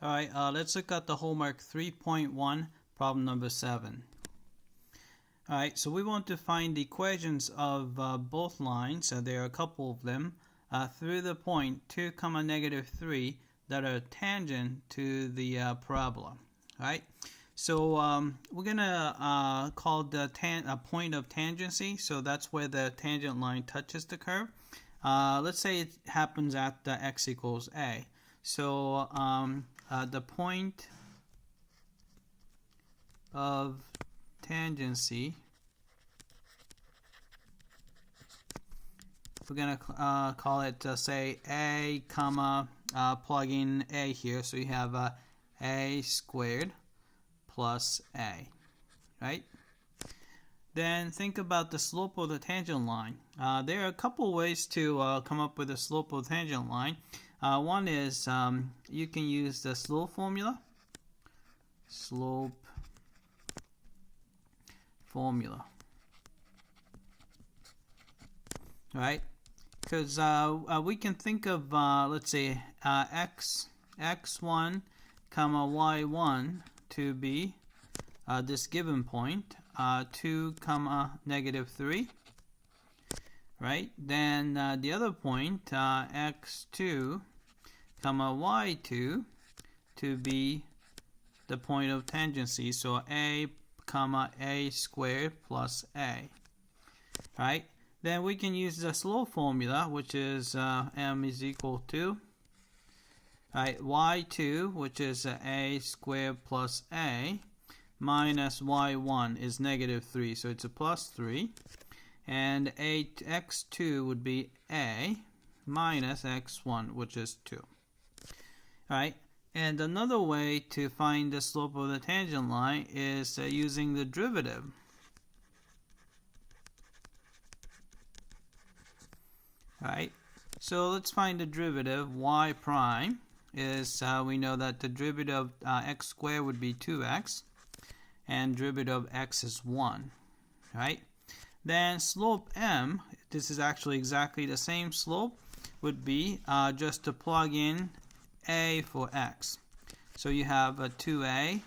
Alright, let's look at the homework 3.1, problem number 7. Alright, so we want to find the equations of both lines, there are a couple of them, through the point 2, negative 3 that are tangent to the parabola. Alright, so we're going to call the point of tangency, so that's where the tangent line touches the curve. Let's say it happens at x equals a. So the point of tangency, we're going to call it, say, a comma, plug in a here, so you have a squared plus a, right? Then think about the slope of the tangent line. There are a couple ways to come up with the slope of the tangent line. One is you can use the slope formula. Right? Because we can think of, let's say, x1 comma y1 to be this given point, 2 comma negative 3. Right? Then the other point, x2 comma y2 to be the point of tangency, so a comma a squared plus a. Right? Then we can use the slope formula, which is m is equal to y2, which is a squared plus a, minus y1 is negative 3, so it's a plus 3. And x2 would be a minus x1, which is 2. Alright, and another way to find the slope of the tangent line is using the derivative. Alright, so let's find the derivative. Y prime is, we know that the derivative of x squared would be 2x, and derivative of x is 1. Right? Then slope m, this is actually exactly the same slope, would be just to plug in a for x. So you have a 2a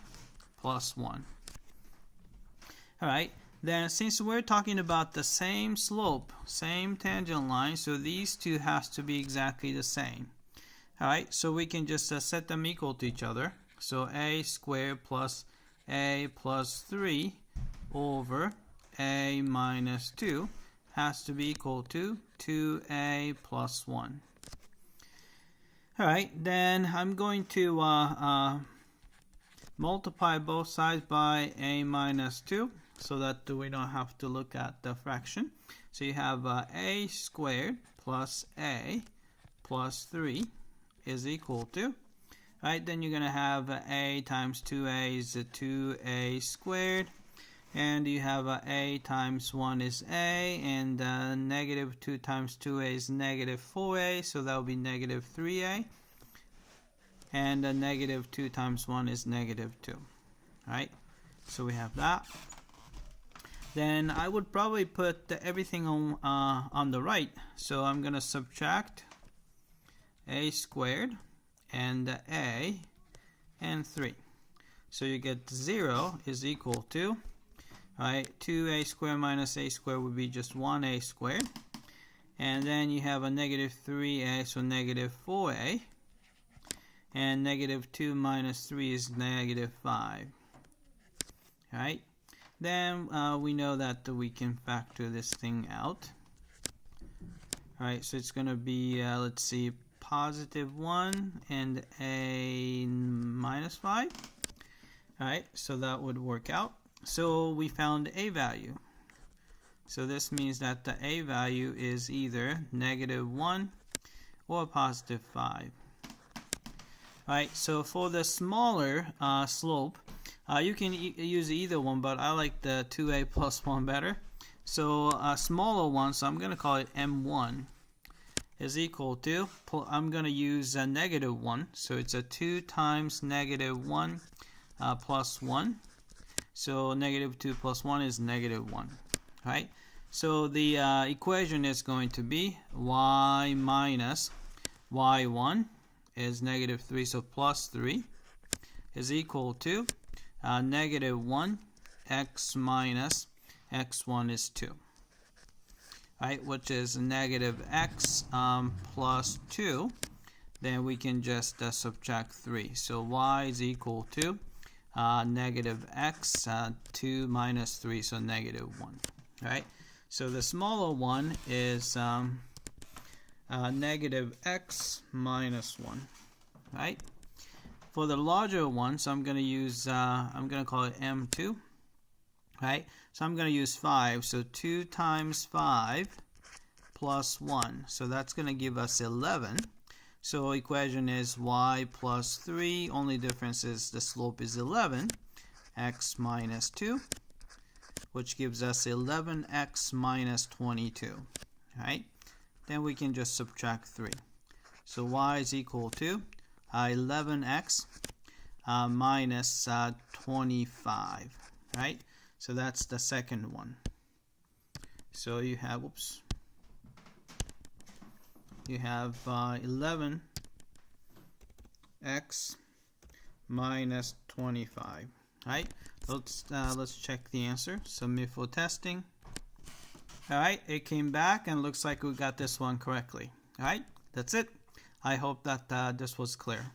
plus 1. Alright, then since we're talking about the same slope, same tangent line, so these two has to be exactly the same. Alright, so we can just set them equal to each other. So a squared plus a plus 3 over a minus 2 has to be equal to 2a plus 1. Alright, then I'm going to multiply both sides by a minus 2 so that we don't have to look at the fraction. So you have a squared plus a plus 3 is equal to, right, then you're going to have a times 2a is 2a squared. And you have a times 1 is a, and negative 2 times 2a is negative 4a, so that will be negative 3a. And negative 2 times 1 is negative 2. Right? So we have that. Then I would probably put everything on the right. So I'm going to subtract a squared and a and 3. So you get 0 is equal to, right, 2a squared minus a squared would be just 1a squared. And then you have a negative 3a, so negative 4a. And negative 2 minus 3 is negative 5. Right? Then we know that we can factor this thing out. Alright, so it's going to be, let's see, positive 1 and a minus 5. Alright, so that would work out. So we found a value. So this means that the a value is either negative 1 or positive 5. Alright, so for the smaller slope, you can use either one, but I like the 2a plus 1 better. So a smaller one, so I'm going to call it m1, is equal to, I'm going to use a negative 1, so it's a 2 times negative 1 plus 1. So negative 2 plus 1 is negative 1. Right? So the equation is going to be y minus y1 is negative 3, so plus 3. is equal to negative 1 x minus x1 is 2. Right, which is negative x plus 2. Then we can just subtract 3. So y is equal to negative x 2 minus 3, so negative 1. Right, so the smaller one is negative x minus 1. Right, for the larger one, so I'm going to use I'm going to call it m2. Right, so I'm going to use 5. So 2 times 5 plus 1. So that's going to give us 11. So equation is y plus 3. Only difference is the slope is 11. X minus 2, which gives us 11x minus 22. Right, then we can just subtract 3. So y is equal to 11x minus 25. Right, so that's the second one. So you have, you have 11x minus 25. Right, let's check the answer. Submit for testing. All right, it came back and looks like we got this one correctly. All right, that's it. I hope that this was clear.